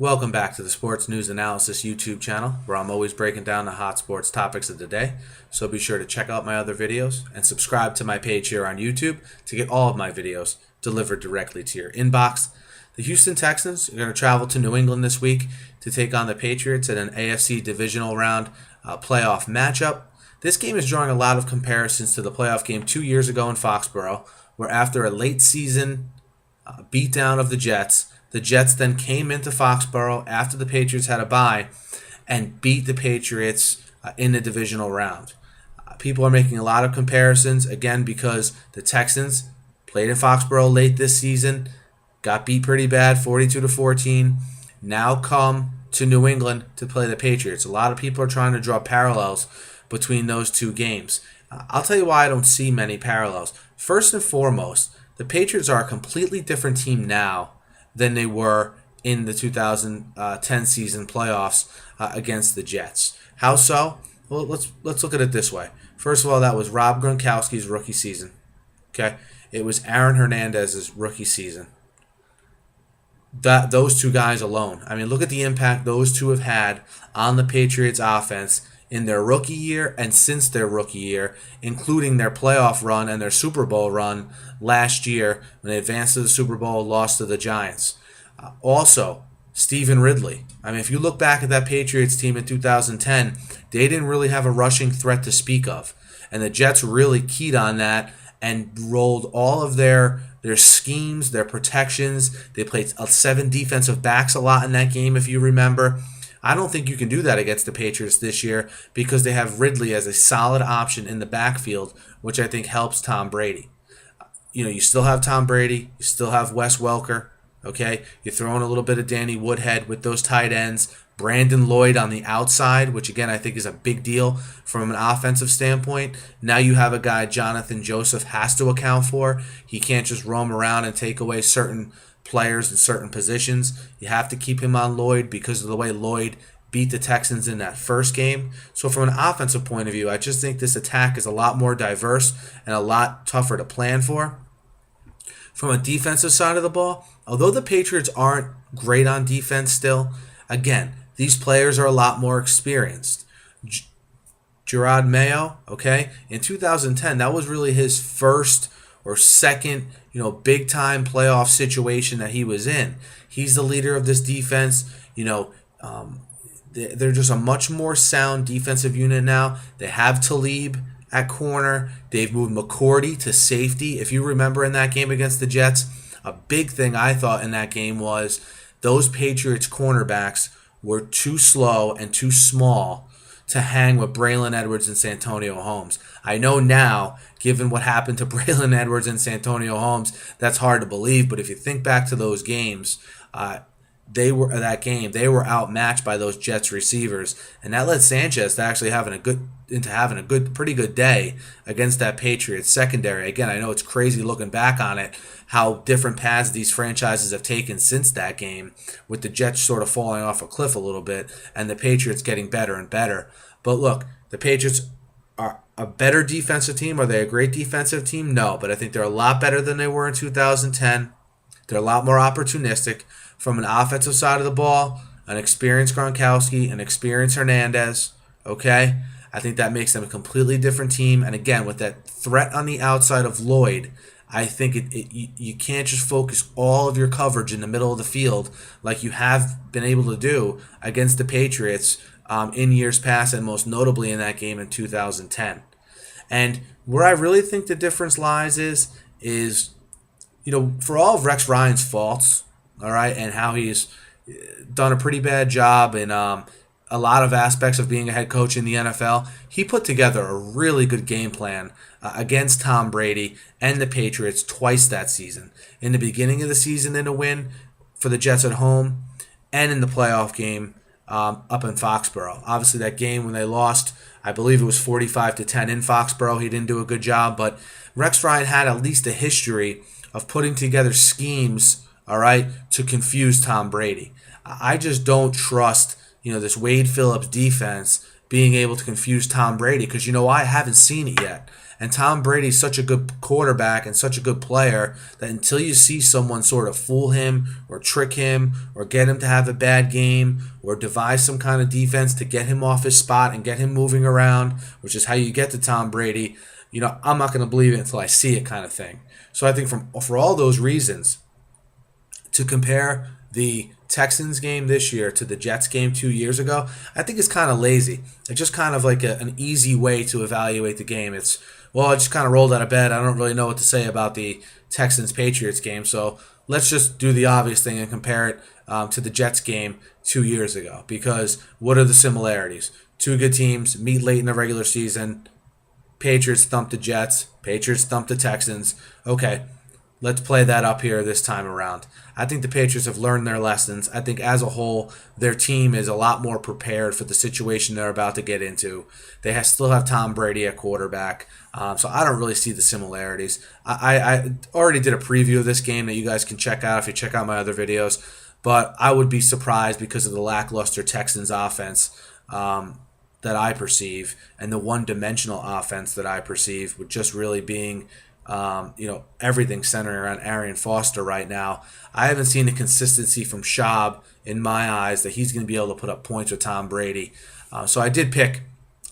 Welcome back to the Sports News Analysis YouTube channel, where I'm always breaking down the hot sports topics of the day. So be sure to check out my other videos and subscribe to my page here on YouTube to get all of my videos delivered directly to your inbox. The Houston Texans are going to travel to New England this week to take on the Patriots in an AFC divisional round playoff matchup. This game is drawing a lot of comparisons to the playoff game 2 years ago in Foxborough, where after a late season beatdown of the Jets then came into Foxborough after the Patriots had a bye and beat the Patriots in the divisional round. People are making a lot of comparisons, again, because the Texans played in Foxborough late this season, got beat pretty bad, 42-14, now come to New England to play the Patriots. A lot of people are trying to draw parallels between those two games. I'll tell you why I don't see many parallels. First and foremost, the Patriots are a completely different team now than they were in the 2010 season playoffs against the Jets. How so? Well, let's look at it this way. First of all, that was Rob Gronkowski's rookie season. Okay, it was Aaron Hernandez's rookie season. Those two guys alone. I mean, look at the impact those two have had on the Patriots offense in their rookie year and since their rookie year, including their playoff run and their Super Bowl run last year when they advanced to the Super Bowl, lost to the Giants. Also, Stephen Ridley. I mean, if you look back at that Patriots team in 2010, they didn't really have a rushing threat to speak of. And the Jets really keyed on that and rolled all of their schemes, their protections. They played 7 defensive backs a lot in that game, if you remember. I don't think you can do that against the Patriots this year because they have Ridley as a solid option in the backfield, which I think helps Tom Brady. You know, you still have Tom Brady, you still have Wes Welker, okay? You're throwing a little bit of Danny Woodhead with those tight ends, Brandon Lloyd on the outside, which again I think is a big deal from an offensive standpoint. Now you have a guy Jonathan Joseph has to account for. He can't just roam around and take away certain players in certain positions. You have to keep him on Lloyd because of the way Lloyd beat the Texans in that first game. So from an offensive point of view, I just think this attack is a lot more diverse and a lot tougher to plan for. From a defensive side of the ball, although the Patriots aren't great on defense still, again, these players are a lot more experienced. Gerard Mayo, okay, in 2010, that was really his first or second, big time playoff situation that he was in. He's the leader of this defense. They're just a much more sound defensive unit now. They have Talib at corner. They've moved McCourty to safety. If you remember in that game against the Jets, a big thing I thought in that game was those Patriots cornerbacks were too slow and too small to hang with Braylon Edwards and Santonio Holmes. I know now, given what happened to Braylon Edwards and Santonio Holmes, that's hard to believe. But if you think back to those games, they were outmatched by those Jets receivers, and that led Sanchez to actually having a pretty good day against that Patriots secondary. Again, I know it's crazy looking back on it, how different paths these franchises have taken since that game, with the Jets sort of falling off a cliff a little bit and the Patriots getting better and better. But look, the Patriots are a better defensive team. Are they a great defensive team? No, but I think they're a lot better than they were in 2010. They're a lot more opportunistic. From an offensive side of the ball, an experienced Gronkowski, an experienced Hernandez, okay? I think that makes them a completely different team. And again, with that threat on the outside of Lloyd, I think you can't just focus all of your coverage in the middle of the field like you have been able to do against the Patriots in years past, and most notably in that game in 2010. And where I really think the difference lies is for all of Rex Ryan's faults, all right, and how he's done a pretty bad job in a lot of aspects of being a head coach in the NFL, he put together a really good game plan against Tom Brady and the Patriots twice that season. In the beginning of the season in a win for the Jets at home, and in the playoff game up in Foxborough. Obviously, that game when they lost, I believe it was 45-10 in Foxborough, he didn't do a good job, but Rex Ryan had at least a history of putting together schemes, all right, to confuse Tom Brady. I just don't trust, this Wade Phillips defense being able to confuse Tom Brady, because you know why? I haven't seen it yet. And Tom Brady's such a good quarterback and such a good player that until you see someone sort of fool him or trick him or get him to have a bad game or devise some kind of defense to get him off his spot and get him moving around, which is how you get to Tom Brady, I'm not going to believe it until I see it, kind of thing. So I think for all those reasons, to compare the Texans game this year to the Jets game 2 years ago, I think it's kind of lazy. It's just kind of like an easy way to evaluate the game. I just kind of rolled out of bed. I don't really know what to say about the Texans-Patriots game, so let's just do the obvious thing and compare it to the Jets game 2 years ago. Because what are the similarities? Two good teams meet late in the regular season. Patriots thumped the Jets. Patriots thumped the Texans. Okay, let's play that up here this time around. I think the Patriots have learned their lessons. I think as a whole, their team is a lot more prepared for the situation they're about to get into. They still have Tom Brady at quarterback, so I don't really see the similarities. I already did a preview of this game that you guys can check out if you check out my other videos, but I would be surprised because of the lackluster Texans offense that I perceive and the one-dimensional offense that I perceive, with just really being everything centering around Arian Foster right now. I haven't seen the consistency from Schaub in my eyes that he's going to be able to put up points with Tom Brady. So I did pick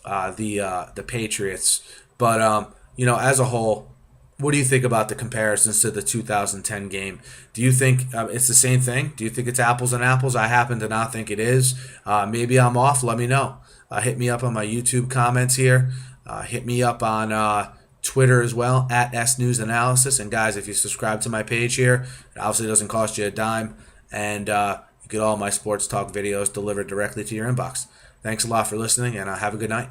the Patriots. But, as a whole, what do you think about the comparisons to the 2010 game? Do you think it's the same thing? Do you think it's apples and apples? I happen to not think it is. Maybe I'm off. Let me know. Hit me up on my YouTube comments here. Hit me up on Twitter as well, at SNewsAnalysis. And guys, if you subscribe to my page here, it obviously doesn't cost you a dime. And you get all my sports talk videos delivered directly to your inbox. Thanks a lot for listening, and have a good night.